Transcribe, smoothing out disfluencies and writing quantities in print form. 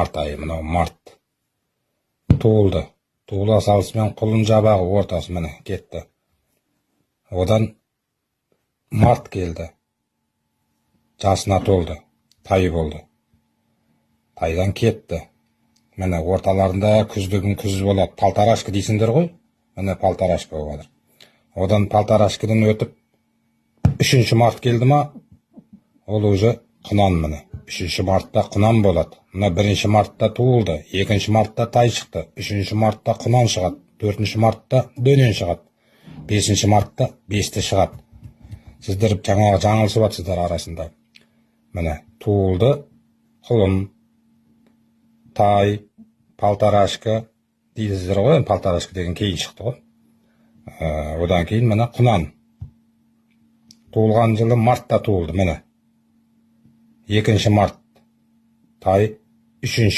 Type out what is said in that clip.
март айы, мынау март туылды. Туыла салысымен құлын жабағы ортасы міне кетті. Одан март келді. Жасына толды. Тай болды. Тайдан кетті. Міне орталарында күздігін күз болады. Палтарашка дейсіңдер ғой? Міне палтарашка болады. Одан палтарашкадан өтіп 3 март келді ма? Ол уже құнан міне. 3 мартта құнан болады. Мына 1 мартта туылды. 2 мартта тай шықты. 3 мартта құнан шығады. 4 мартта дөнен шығады. 5 мартта бесті шығады. Сіздер жаңылысып жатсыздар арасында. Міне туылды, құлын, тай, палтарашка дейсіздер ғой. Палтарашка деген кейін шықты ғой. Одан кейін міне құнан. Туылған жылы мартта туылды міне. 2 март тай, 3